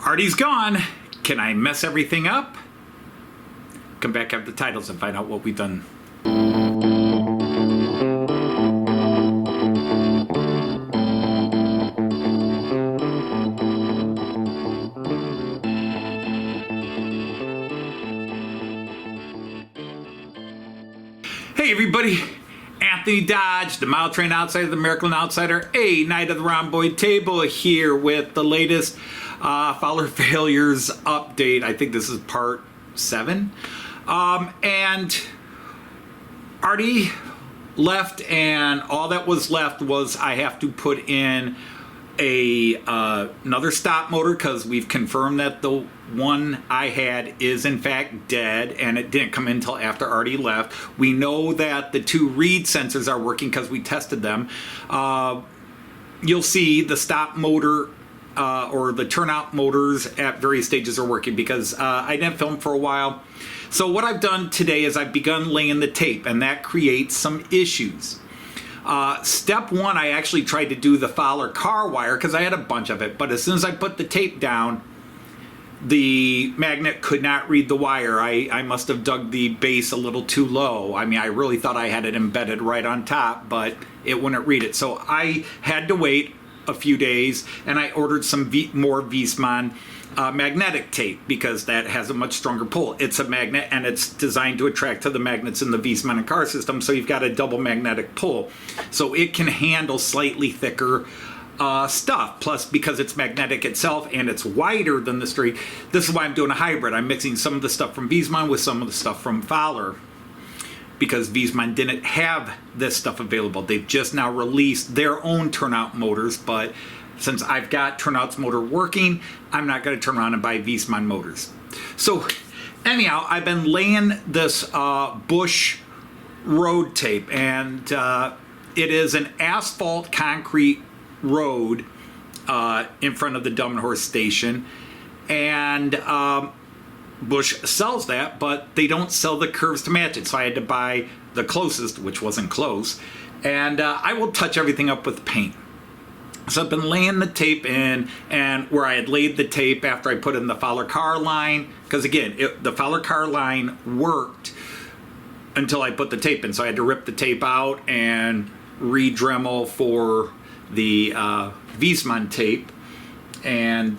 Arty's gone. Can I mess everything up? Come back after the titles and find out what we've done. Hey everybody, Anthony Dodge, the Mile Train Outsider, the Miracle Outsider, a Knight of the Rhomboid Table here with the latest Fowler Failures update. I think this is part 7. And Arty left, and all that was left was I have to put in another stop motor because we've confirmed that the one I had is in fact dead, and it didn't come in until after Arty left. We know that the 2 reed sensors are working because we tested them. You'll see the stop motor or the turnout motors at various stages are working because I didn't film for a while. So what I've done today is I've begun laying the tape, and that creates some issues. Step 1, I actually tried to do the Fowler car wire because I had a bunch of it, but as soon as I put the tape down, the magnet could not read the wire. I must have dug the base a little too low. I mean, I really thought I had it embedded right on top, but it wouldn't read it. So I had to wait a few days, and I ordered some more Wiesmann magnetic tape because that has a much stronger pull. It's a magnet, and it's designed to attract to the magnets in the Wiesmann and car system, so you've got a double magnetic pull. So it can handle slightly thicker stuff. Plus, because it's magnetic itself and it's wider than the straight, this is why I'm doing a hybrid. I'm mixing some of the stuff from Wiesmann with some of the stuff from Fowler because Wiesmann didn't have this stuff available. They've just now released their own turnout motors, but since I've got turnout's motor working, I'm not going to turn around and buy Wiesmann motors. So anyhow, I've been laying this Bush road tape, and it is an asphalt concrete road in front of the Dumb Horse station, and Bush sells that, but they don't sell the curves to match it, so I had to buy the closest, which wasn't close, and I will touch everything up with paint. So I've been laying the tape in, and where I had laid the tape after I put in the Fowler car line, because again, the Fowler car line worked until I put the tape in, so I had to rip the tape out and re-Dremel for the Wiesmann tape, and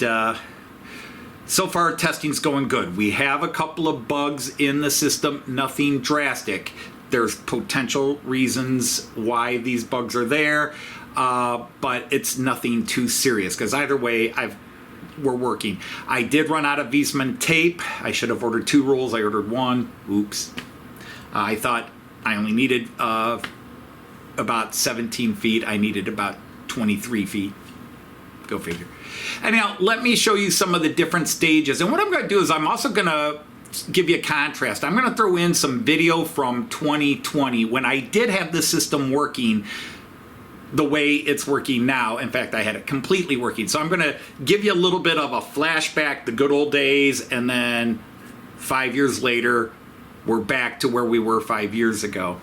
so far testing's going good. We have a couple of bugs in the system, nothing drastic. There's potential reasons why these bugs are there, but it's nothing too serious because either way we're working. I did run out of Wiesmann tape. I should have ordered 2 rolls. I ordered 1. Oops. I thought I only needed about 17 feet. I needed about 23 feet. Go figure. Anyhow, let me show you some of the different stages. And what I'm going to do is I'm also going to give you a contrast. I'm going to throw in some video from 2020 when I did have the system working the way it's working now. In fact, I had it completely working. So I'm going to give you a little bit of a flashback, the good old days, and then 5 years later, we're back to where we were 5 years ago.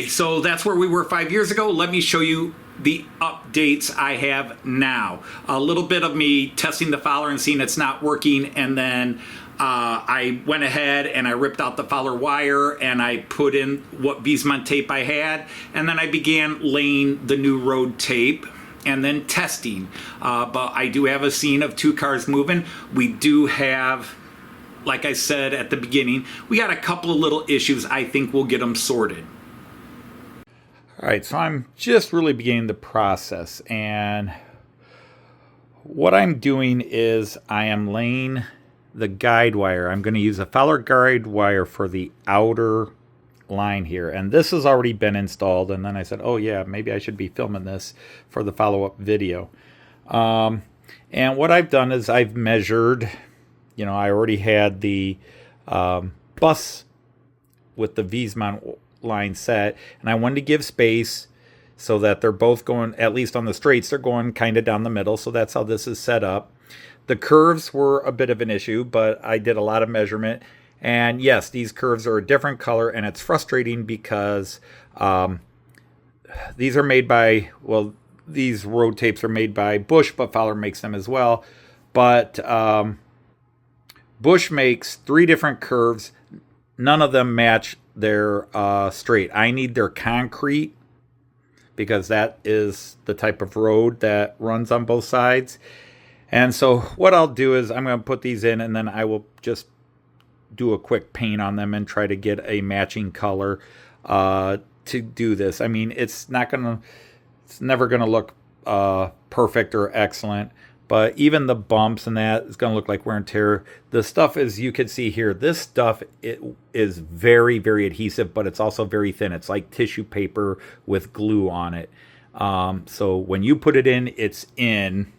Okay, so that's where we were 5 years ago. Let me show you the updates I have now. A little bit of me testing the fowler and seeing it's not working, and then I went ahead and I ripped out the fowler wire and I put in what Wiesmann tape I had, and then I began laying the new road tape and then testing. But I do have a scene of 2 cars moving. We do have, like I said at the beginning, we got a couple of little issues. I think we'll get them sorted. All right, so I'm just really beginning the process, and what I'm doing is I am laying the guide wire. I'm going to use a fowler guide wire for the outer line here, and this has already been installed, and then I said, oh yeah, maybe I should be filming this for the follow-up video. And what I've done is I've measured, you know, I already had the bus with the Wiesmann line set, and I wanted to give space so that they're both going, at least on the straights, they're going kind of down the middle. So that's how this is set up. The curves were a bit of an issue, but I did a lot of measurement. And yes, these curves are a different color, and it's frustrating because these are made by, well, these road tapes are made by Bush, but Fowler makes them as well. But Bush makes 3 different curves. None of them match their straight. I need their concrete because that is the type of road that runs on both sides. And so what I'll do is I'm going to put these in, and then I will just do a quick paint on them and try to get a matching color to do this. I mean, it's never going to look perfect or excellent, but even the bumps and that is going to look like wear and tear. The stuff, as you can see here, this stuff, it is very, very adhesive, but it's also very thin. It's like tissue paper with glue on it. So when you put it in, it's in.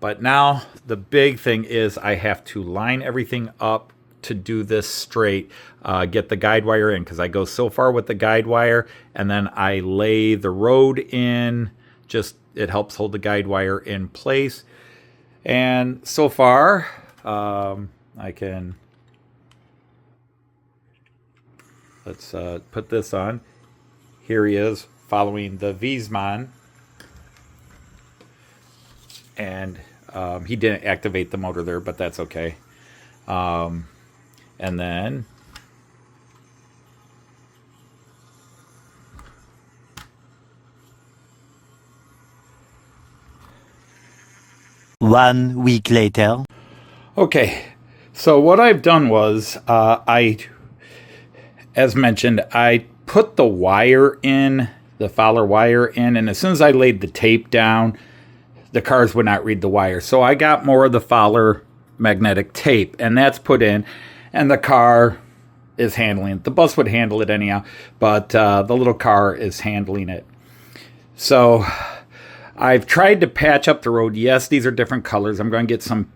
But now the big thing is I have to line everything up to do this straight, get the guide wire in, because I go so far with the guide wire, and then I lay the road in. Just, it helps hold the guide wire in place. And so far, I can, let's put this on. Here he is following the Wiesmann. And he didn't activate the motor there, but that's okay. And then One week later. Okay, so what I've done was as mentioned, I put the wire in, the Fowler wire in, and as soon as I laid the tape down, the cars would not read the wire. So I got more of the Fowler magnetic tape, and that's put in, and the car is handling it. The bus would handle it anyhow, but the little car is handling it. So I've tried to patch up the road. Yes, these are different colors. I'm going to get some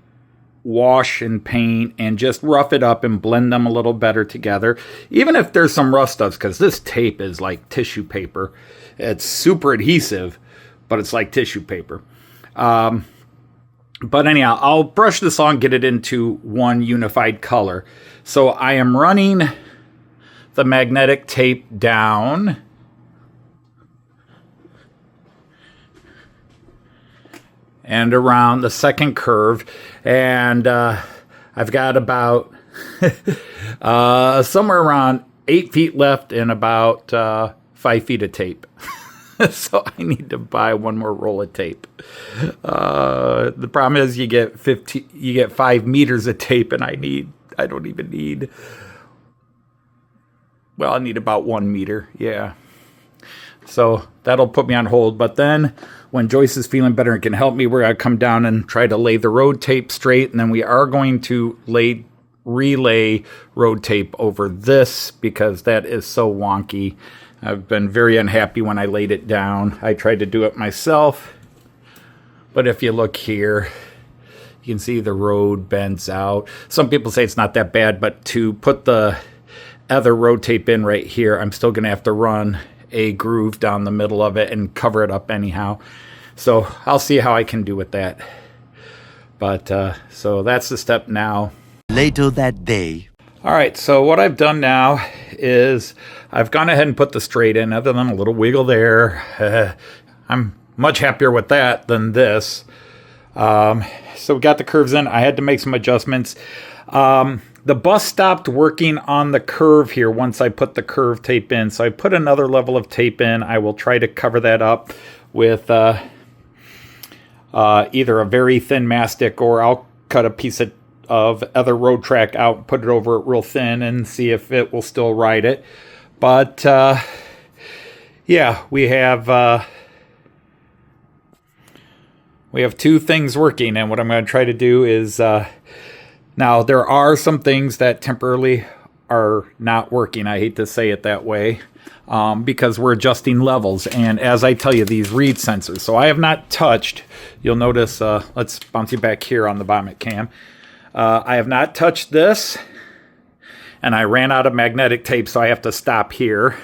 wash and paint and just rough it up and blend them a little better together, even if there's some rough stuff, because this tape is like tissue paper. It's super adhesive, but it's like tissue paper. But anyhow, I'll brush this on, get it into one unified color. So I am running the magnetic tape down. And around the second curve. And I've got about somewhere around 8 feet left and about 5 feet of tape. So I need to buy one more roll of tape. The problem is you get 5 meters of tape, and I need about 1 meter. Yeah. So that'll put me on hold. But then when Joyce is feeling better and can help me, we're going to come down and try to lay the road tape straight. And then we are going to relay road tape over this because that is so wonky. I've been very unhappy when I laid it down. I tried to do it myself. But if you look here, you can see the road bends out. Some people say it's not that bad, but to put the other road tape in right here, I'm still going to have to run a groove down the middle of it and cover it up anyhow. So I'll see how I can do with that. But so that's the step now. Later that day. All right, so what I've done now is I've gone ahead and put the straight in, other than a little wiggle there. I'm much happier with that than this. So we got the curves in. I had to make some adjustments. The bus stopped working on the curve here once I put the curve tape in. So I put another level of tape in. I will try to cover that up with either a very thin mastic, or I'll cut a piece of other road track out, put it over it real thin, and see if it will still ride it. But yeah, we have two things working, and what I'm going to try to do is now there are some things that temporarily are not working. I hate to say it that way, because we're adjusting levels, and as I tell you, these read sensors. So I have not touched. You'll notice. Let's bounce you back here on the bottom cam. I have not touched this, and I ran out of magnetic tape, so I have to stop here.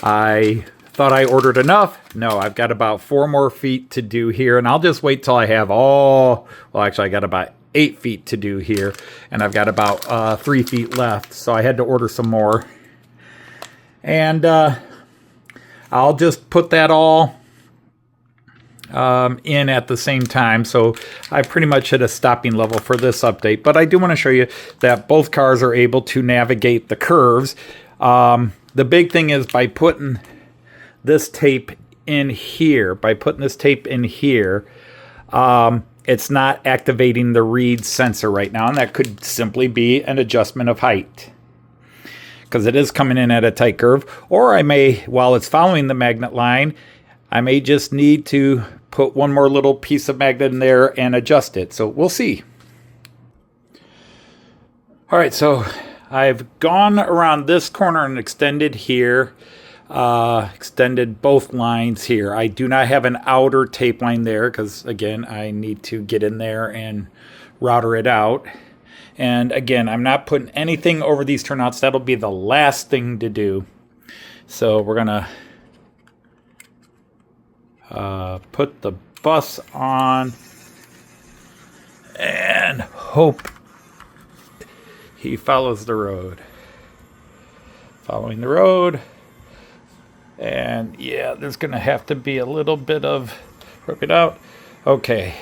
I thought I ordered enough. No, I've got about 4 more feet to do here, and I'll just wait till I have all. Well, actually, I got about 8 feet to do here, and I've got about 3 feet left, so I had to order some more. And I'll just put that all in at the same time. So I pretty much hit a stopping level for this update, but I do want to show you that both cars are able to navigate the curves. The big thing is by putting this tape in here, it's not activating the read sensor right now, and that could simply be an adjustment of height, because it is coming in at a tight curve. Or I may, while it's following the magnet line, I may just need to put one more little piece of magnet in there and adjust it. So we'll see. All right, so I've gone around this corner and extended here, extended both lines here. I do not have an outer tape line there because, again, I need to get in there and router it out. And again, I'm not putting anything over these turnouts. That'll be the last thing to do. So we're gonna put the bus on and hope he follows the road. Following the road. And yeah, there's gonna have to be a little bit of rip it out. Okay.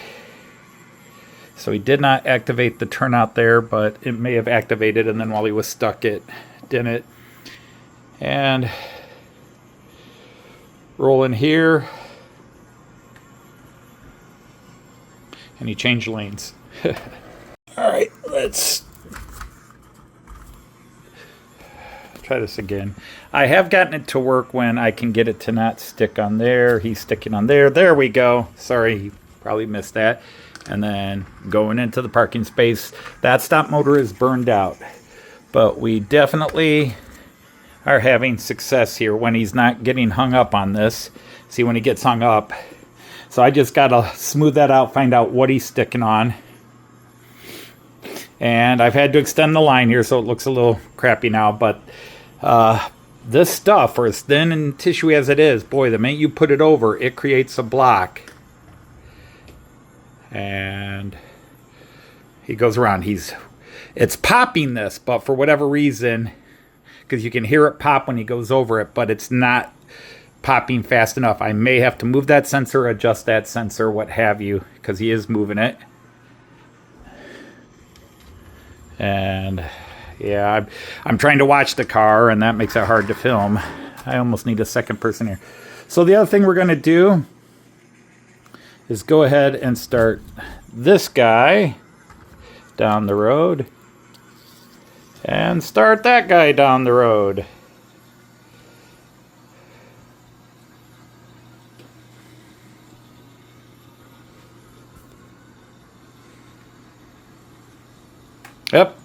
So he did not activate the turnout there, but it may have activated, and then while he was stuck, it didn't. And roll in here. And he changed lanes. All right, let's try this again. I have gotten it to work when I can get it to not stick on there. He's sticking on there. There we go. Sorry, you probably missed that. And then going into the parking space. That stop motor is burned out. But we definitely are having success here when he's not getting hung up on this. See, when he gets hung up. So I just got to smooth that out, find out what he's sticking on. And I've had to extend the line here so it looks a little crappy now. But this stuff, for as thin and tissue as it is, boy, the minute you put it over, it creates a block. And he goes around. It's popping this, but for whatever reason, because you can hear it pop when he goes over it, but it's not popping fast enough. I may have to move that sensor, adjust that sensor, what have you, because he is moving it. And yeah, I'm trying to watch the car, and that makes it hard to film. I almost need a second person here. So the other thing we're going to do is go ahead and start this guy down the road and start that guy down the road. Yep.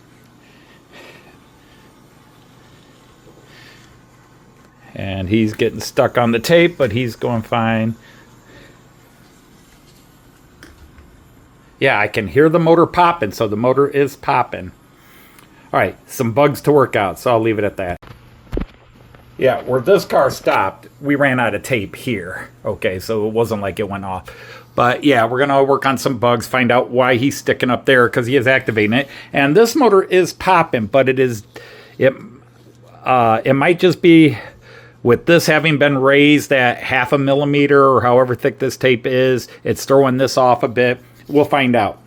And he's getting stuck on the tape, but he's going fine. Yeah, I can hear the motor popping, so the motor is popping. All right, some bugs to work out, so I'll leave it at that. Yeah, where this car stopped, we ran out of tape here. Okay, so it wasn't like it went off. But yeah, we're going to work on some bugs, find out why he's sticking up there, because he is activating it. And this motor is popping, but it It might just be with this having been raised at 0.5 millimeter or however thick this tape is, it's throwing this off a bit. We'll find out.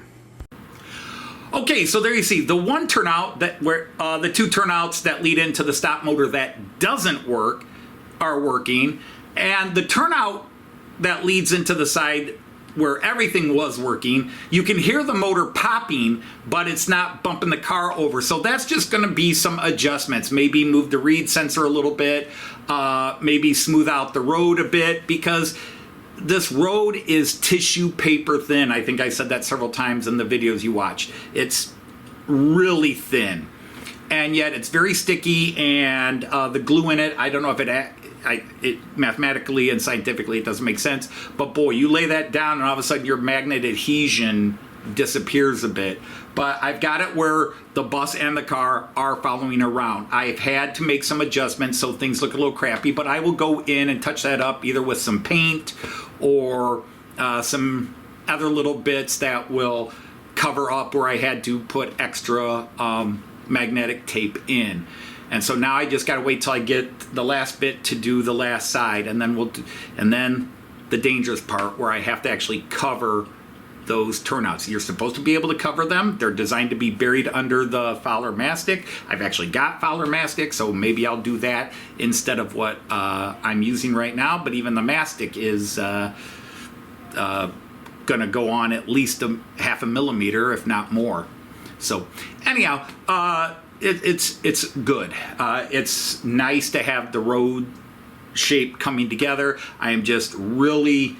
Okay, so there you see the one turnout that where the two turnouts that lead into the stop motor that doesn't work are working, and the turnout that leads into the side where everything was working, you can hear the motor popping, but it's not bumping the car over. So that's just going to be some adjustments. Maybe move the reed sensor a little bit, maybe smooth out the road a bit, because this road is tissue paper thin. I think I said that several times in the videos you watched. It's really thin, and yet it's very sticky, and the glue in it, I don't know if it mathematically and scientifically it doesn't make sense, but boy, you lay that down and all of a sudden your magnet adhesion disappears a bit. But I've got it where the bus and the car are following around. I've had to make some adjustments so things look a little crappy, but I will go in and touch that up either with some paint or some other little bits that will cover up where I had to put extra magnetic tape in. And so now I just got to wait till I get the last bit to do the last side, and then and then the dangerous part where I have to actually cover those turnouts. You're supposed to be able to cover them. They're designed to be buried under the Fowler mastic. I've actually got Fowler mastic, so maybe I'll do that instead of what I'm using right now. But even the mastic is gonna go on at least 0.5 millimeter, if not more. So anyhow, it's good. It's nice to have the road shape coming together. I am just really,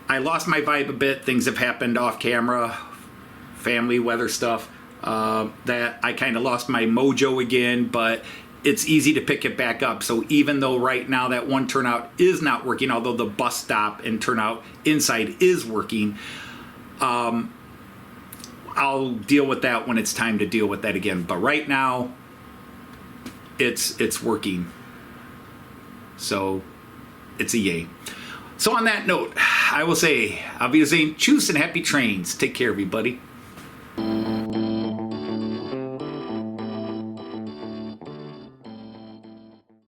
I lost my vibe a bit. Things have happened off camera, family, weather stuff, that I kind of lost my mojo again, but it's easy to pick it back up. So even though right now that one turnout is not working, although the bus stop and turnout inside is working, I'll deal with that when it's time to deal with that again. But right now, it's working. So it's a yay. So on that note, I will say, auf Wiedersehen, tschüss, and happy trains. Take care, everybody.